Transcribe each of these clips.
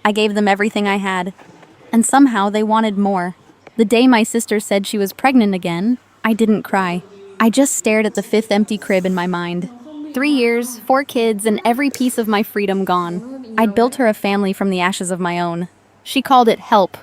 I gave them everything I had. And somehow they wanted more. The day my sister said she was pregnant again, I didn't cry. I just stared at the fifth empty crib in my mind. 3 years, 4 kids, and every piece of my freedom gone. I'd built her a family from the ashes of my own. She called it help.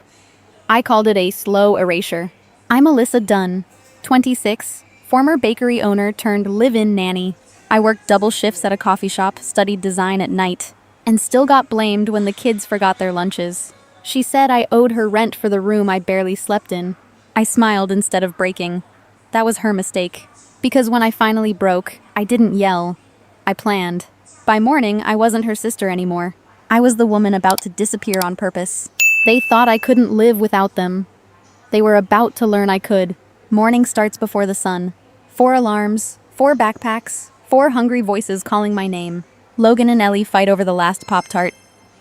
I called it a slow erasure. I'm Alyssa Dunn, 26, former bakery owner turned live-in nanny. I worked double shifts at a coffee shop, studied design at night, and still got blamed when the kids forgot their lunches. She said I owed her rent for the room I barely slept in. I smiled instead of breaking. That was her mistake. Because when I finally broke, I didn't yell. I planned. By morning, I wasn't her sister anymore. I was the woman about to disappear on purpose. They thought I couldn't live without them. They were about to learn I could. Morning starts before the sun. 4 alarms, 4 backpacks, 4 hungry voices calling my name. Logan and Ellie fight over the last Pop-Tart.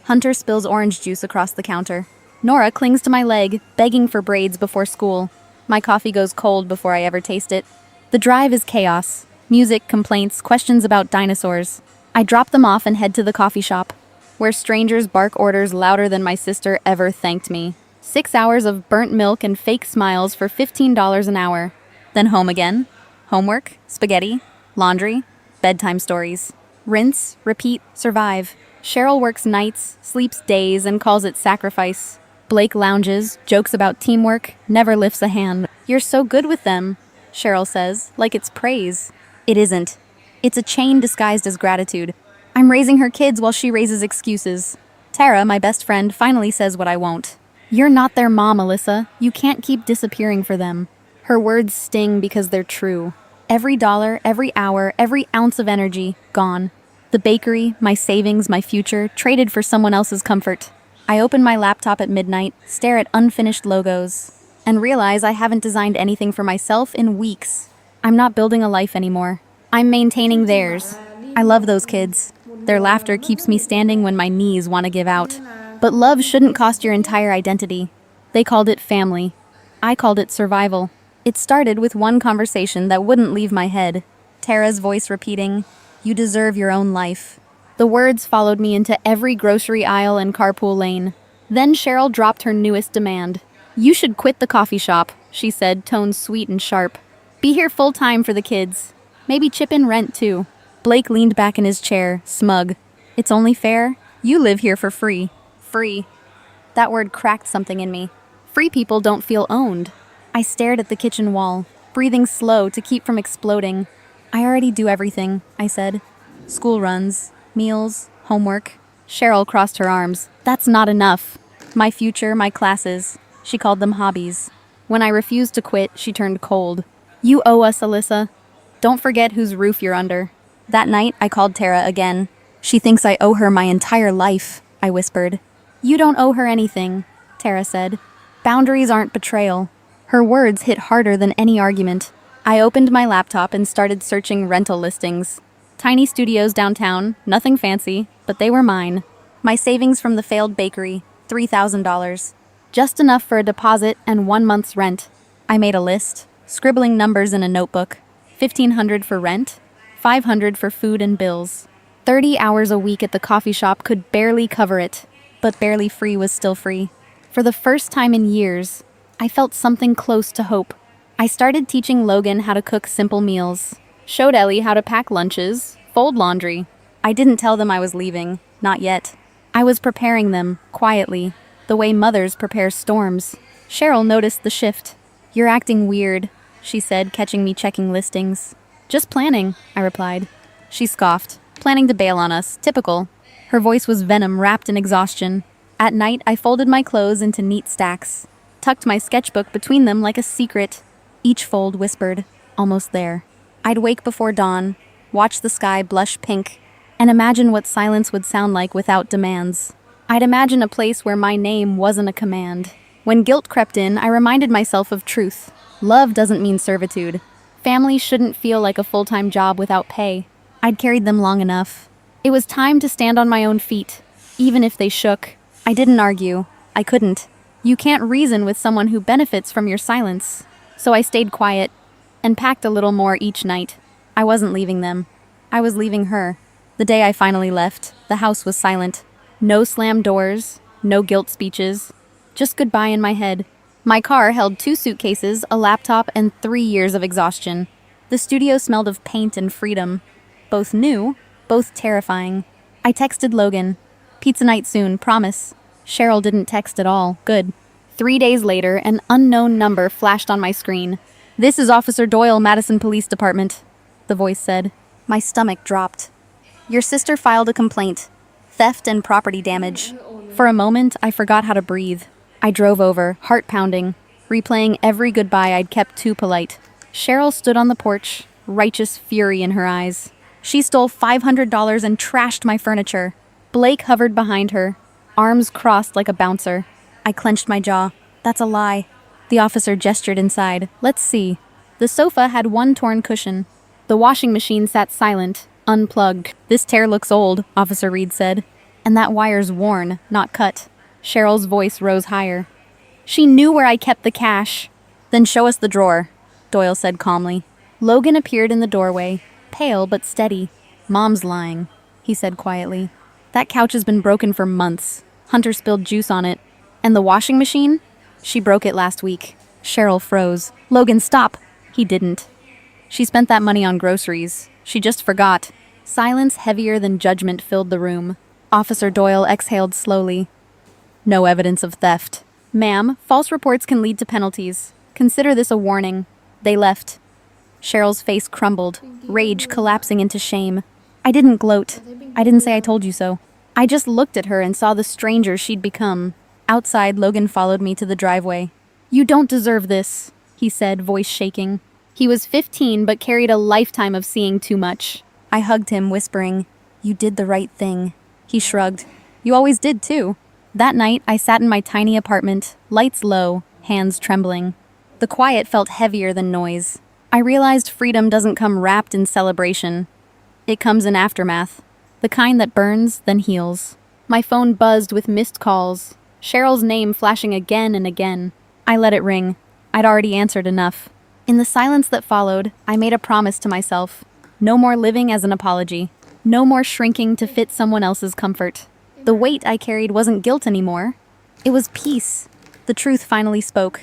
Hunter spills orange juice across the counter. Nora clings to my leg, begging for braids before school. My coffee goes cold before I ever taste it. The drive is chaos. Music, complaints, questions about dinosaurs. I drop them off and head to the coffee shop, where strangers bark orders louder than my sister ever thanked me. 6 hours of burnt milk and fake smiles for $15 an hour. Then home again. Homework, spaghetti, laundry, bedtime stories. Rinse, repeat, survive. Cheryl works nights, sleeps days, and calls it sacrifice. Blake lounges, jokes about teamwork, never lifts a hand. You're so good with them, Cheryl says, like it's praise. It isn't. It's a chain disguised as gratitude. I'm raising her kids while she raises excuses. Tara, my best friend, finally says what I won't. You're not their mom, Alyssa. You can't keep disappearing for them. Her words sting because they're true. Every dollar, every hour, every ounce of energy, gone. The bakery, my savings, my future, traded for someone else's comfort. I open my laptop at midnight, stare at unfinished logos, and realize I haven't designed anything for myself in weeks. I'm not building a life anymore. I'm maintaining theirs. I love those kids. Their laughter keeps me standing when my knees want to give out. But love shouldn't cost your entire identity. They called it family. I called it survival. It started with one conversation that wouldn't leave my head. Tara's voice repeating, "You deserve your own life." The words followed me into every grocery aisle and carpool lane. Then Cheryl dropped her newest demand. "You should quit the coffee shop," she said, tone sweet and sharp. "Be here full-time for the kids. Maybe chip in rent, too." Blake leaned back in his chair, smug. "It's only fair. You live here for free." Free. That word cracked something in me. Free people don't feel owned. I stared at the kitchen wall, breathing slow to keep from exploding. "I already do everything," I said. "School runs, meals, homework." Cheryl crossed her arms. "That's not enough. My future, my classes." She called them hobbies. When I refused to quit, she turned cold. "You owe us, Alyssa. Don't forget whose roof you're under." That night, I called Tara again. "She thinks I owe her my entire life," I whispered. "You don't owe her anything," Tara said. "Boundaries aren't betrayal." Her words hit harder than any argument. I opened my laptop and started searching rental listings. Tiny studios downtown, nothing fancy, but they were mine. My savings from the failed bakery, $3,000. Just enough for a deposit and 1 month's rent. I made a list, scribbling numbers in a notebook. $1,500 for rent, $500 for food and bills. 30 hours a week at the coffee shop could barely cover it, but barely free was still free. For the first time in years, I felt something close to hope. I started teaching Logan how to cook simple meals, showed Ellie how to pack lunches, fold laundry. I didn't tell them I was leaving, not yet. I was preparing them, quietly, the way mothers prepare storms. Cheryl noticed the shift. "You're acting weird," she said, catching me checking listings. "Just planning," I replied. She scoffed, planning to bail on us, typical. Her voice was venom wrapped in exhaustion. At night, I folded my clothes into neat stacks, tucked my sketchbook between them like a secret. Each fold whispered, "Almost there." I'd wake before dawn, watch the sky blush pink, and imagine what silence would sound like without demands. I'd imagine a place where my name wasn't a command. When guilt crept in, I reminded myself of truth. Love doesn't mean servitude. Family shouldn't feel like a full-time job without pay. I'd carried them long enough. It was time to stand on my own feet, even if they shook. I didn't argue. I couldn't. You can't reason with someone who benefits from your silence. So I stayed quiet and packed a little more each night. I wasn't leaving them. I was leaving her. The day I finally left, the house was silent. No slammed doors, No guilt speeches. Just goodbye in my head. My car held 2 suitcases, a laptop, and 3 years of exhaustion. The studio smelled of paint and freedom. Both new, both terrifying. I texted Logan. Pizza night soon, promise. Cheryl didn't text at all. Good. 3 days later, an unknown number flashed on my screen. "This is Officer Doyle, Madison Police Department," the voice said. My stomach dropped. "Your sister filed a complaint. Theft and property damage." For a moment, I forgot how to breathe. I drove over, heart pounding, replaying every goodbye I'd kept too polite. Cheryl stood on the porch, righteous fury in her eyes. She stole $500 and trashed my furniture. Blake hovered behind her, arms crossed like a bouncer. I clenched my jaw. "That's a lie." The officer gestured inside. "Let's see." The sofa had one torn cushion. The washing machine sat silent, unplugged. "This tear looks old," Officer Reed said. "And that wire's worn, not cut." Cheryl's voice rose higher. "She knew where I kept the cash." "Then show us the drawer," Doyle said calmly. Logan appeared in the doorway, pale but steady. "Mom's lying," he said quietly. "That couch has been broken for months. Hunter spilled juice on it. And the washing machine? She broke it last week." Cheryl froze. "Logan, stop!" He didn't. "She spent that money on groceries. She just forgot." Silence heavier than judgment filled the room. Officer Doyle exhaled slowly. "No evidence of theft." "Ma'am, false reports can lead to penalties. Consider this a warning." They left. Cheryl's face crumbled, rage collapsing into shame. I didn't gloat. I didn't say I told you so. I just looked at her and saw the stranger she'd become. Outside, Logan followed me to the driveway. "You don't deserve this," he said, voice shaking. He was 15 but carried a lifetime of seeing too much. I hugged him, whispering, "You did the right thing." He shrugged. "You always did, too." That night, I sat in my tiny apartment, lights low, hands trembling. The quiet felt heavier than noise. I realized freedom doesn't come wrapped in celebration. It comes in aftermath, the kind that burns, then heals. My phone buzzed with missed calls, Cheryl's name flashing again and again. I let it ring. I'd already answered enough. In the silence that followed, I made a promise to myself. No more living as an apology. No more shrinking to fit someone else's comfort. The weight I carried wasn't guilt anymore. It was peace. The truth finally spoke.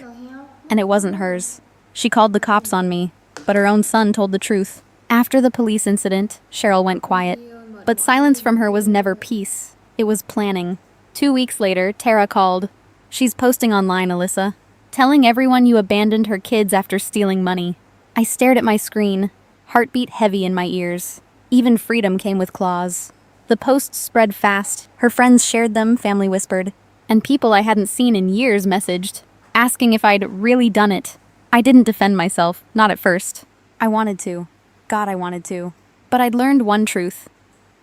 And it wasn't hers. She called the cops on me, but her own son told the truth. After the police incident, Cheryl went quiet. But silence from her was never peace. It was planning. 2 weeks later, Tara called. "She's posting online, Alyssa. Telling everyone you abandoned her kids after stealing money." I stared at my screen, heartbeat heavy in my ears. Even freedom came with claws. The posts spread fast. Her friends shared them, family whispered. And people I hadn't seen in years messaged, asking if I'd really done it. I didn't defend myself, not at first. I wanted to. God, I wanted to. But I'd learned one truth.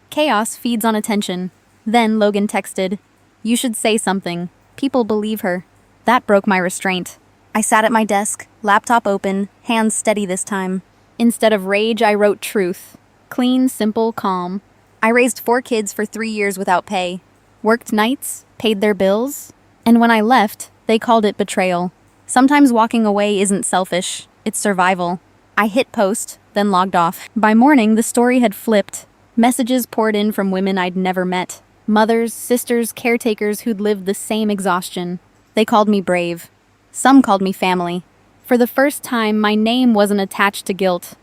Chaos feeds on attention. Then Logan texted, "You should say something. People believe her." That broke my restraint. I sat at my desk, laptop open, hands steady this time. Instead of rage, I wrote truth. Clean, simple, calm. I raised 4 kids for 3 years without pay. Worked nights, paid their bills. And when I left, they called it betrayal. Sometimes walking away isn't selfish, it's survival. I hit post, then logged off. By morning, the story had flipped. Messages poured in from women I'd never met. Mothers, sisters, caretakers who'd lived the same exhaustion. They called me brave. Some called me family. For the first time, my name wasn't attached to guilt.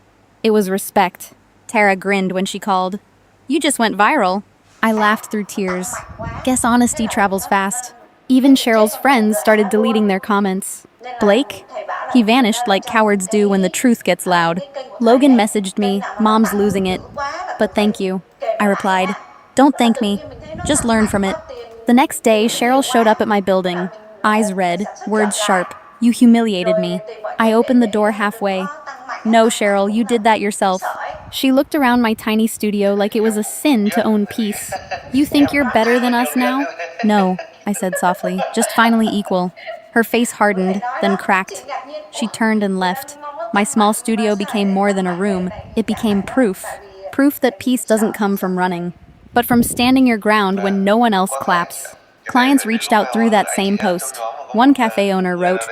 It was respect. Tara grinned when she called. "You just went viral." I laughed through tears. Guess honesty travels fast. Even Cheryl's friends started deleting their comments. Blake? He vanished like cowards do when the truth gets loud. Logan messaged me, "Mom's losing it." "But thank you," I replied. "Don't thank me. Just learn from it." The next day, Cheryl showed up at my building. Eyes red, words sharp. "You humiliated me." I opened the door halfway. "No, Cheryl, you did that yourself." She looked around my tiny studio like it was a sin to own peace. "You think you're better than us now?" "No," I said softly, "just finally equal." Her face hardened, then cracked. She turned and left. My small studio became more than a room. It became proof. Proof that peace doesn't come from running, but from standing your ground when no one else claps. Clients reached out through that same post. One cafe owner wrote,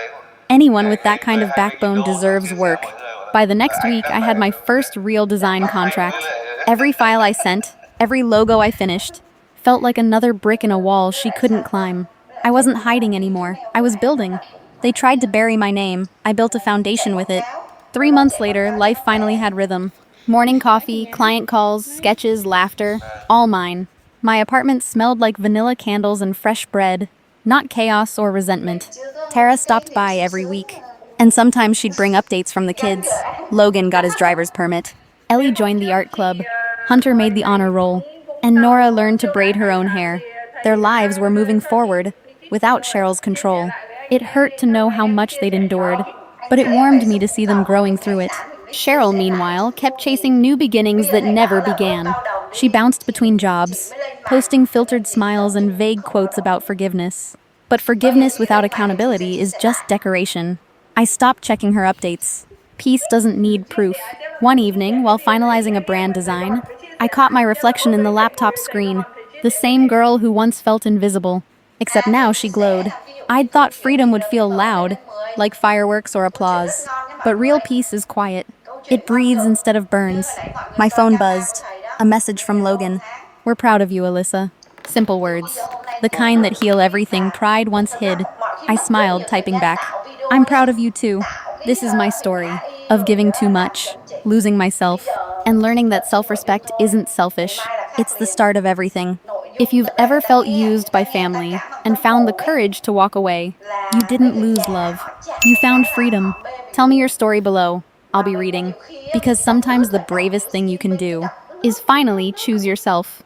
"Anyone with that kind of backbone deserves work." By the next week, I had my first real design contract. Every file I sent, every logo I finished, felt like another brick in a wall she couldn't climb. I wasn't hiding anymore. I was building. They tried to bury my name. I built a foundation with it. 3 months later, life finally had rhythm. Morning coffee, client calls, sketches, laughter, all mine. My apartment smelled like vanilla candles and fresh bread, not chaos or resentment. Tara stopped by every week, and sometimes she'd bring updates from the kids. Logan got his driver's permit. Ellie joined the art club. Hunter made the honor roll. And Nora learned to braid her own hair. Their lives were moving forward, without Cheryl's control. It hurt to know how much they'd endured, but it warmed me to see them growing through it. Cheryl, meanwhile, kept chasing new beginnings that never began. She bounced between jobs, posting filtered smiles and vague quotes about forgiveness. But forgiveness without accountability is just decoration. I stopped checking her updates. Peace doesn't need proof. One evening, while finalizing a brand design, I caught my reflection in the laptop screen. The same girl who once felt invisible, except now she glowed. I'd thought freedom would feel loud, like fireworks or applause. But real peace is quiet. It breathes instead of burns. My phone buzzed. A message from Logan. We're proud of you, Alyssa. Simple words. The kind that heal everything pride once hid. I smiled, typing back. I'm proud of you too. This is my story of giving too much, losing myself, and learning that self-respect isn't selfish. It's the start of everything. If you've ever felt used by family and found the courage to walk away, you didn't lose love. You found freedom. Tell me your story below. I'll be reading. Because sometimes the bravest thing you can do is finally choose yourself.